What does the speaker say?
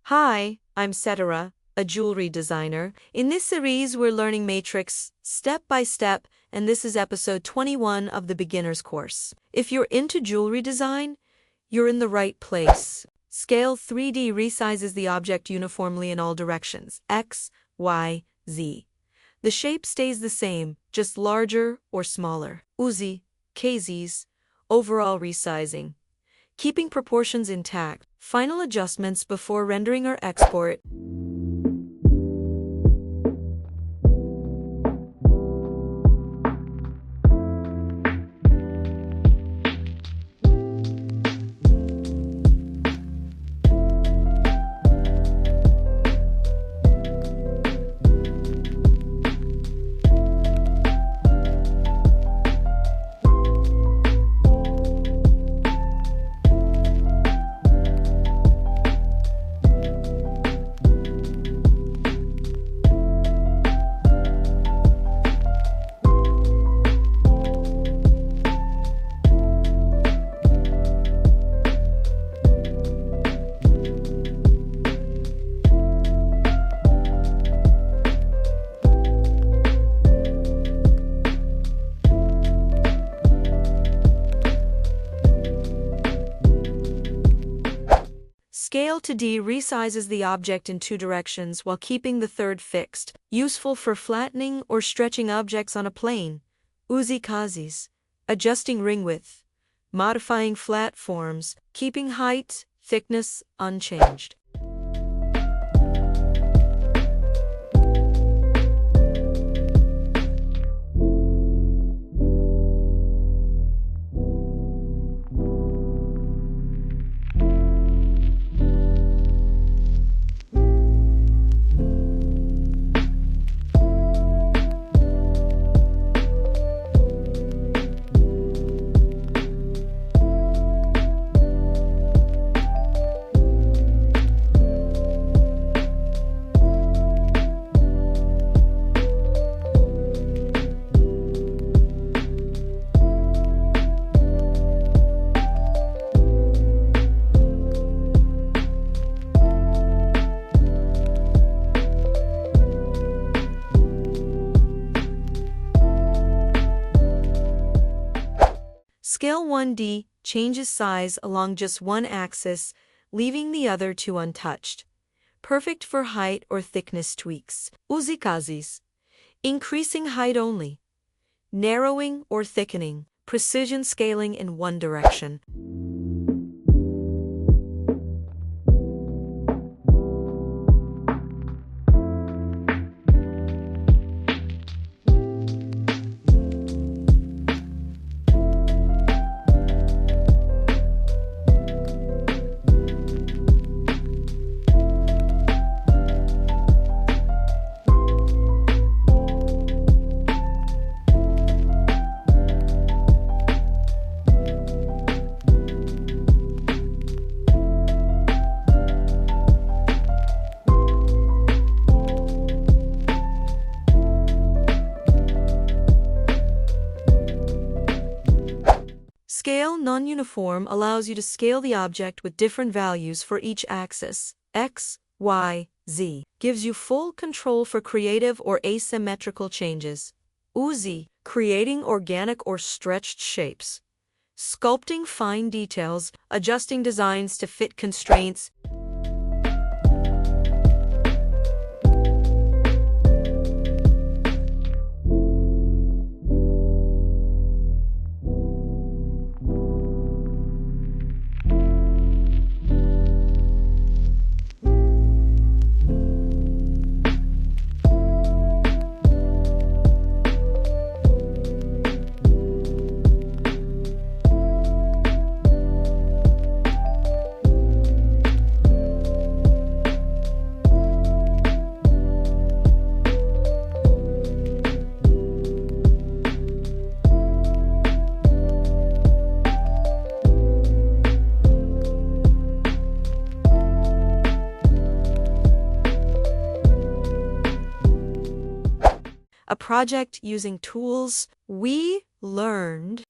Hi, I'm Cetera, a jewelry designer. In this series, we're learning matrix step by step, and this is episode 21 of the beginner's course. If you're into jewelry design, you're in the right place. Scale 3D resizes the object uniformly in all directions, X, Y, Z. The shape stays the same, just larger or smaller. UZI, KZs, overall resizing. Keeping proportions intact. Final adjustments before rendering or export. Scale to D resizes the object in two directions while keeping the third fixed, useful for flattening or stretching objects on a plane. UZI KZs, adjusting ring width, modifying flat forms, keeping height, thickness unchanged. Scale 1D changes size along just one axis, leaving the other two untouched. Perfect for height or thickness tweaks. UZI KZs, increasing height only. Narrowing or thickening, precision scaling in one direction. Scale non-uniform allows you to scale the object with different values for each axis, X, Y, Z. Gives you full control for creative or asymmetrical changes. UZI, creating organic or stretched shapes. Sculpting fine details, adjusting designs to fit constraints. A project using tools we learned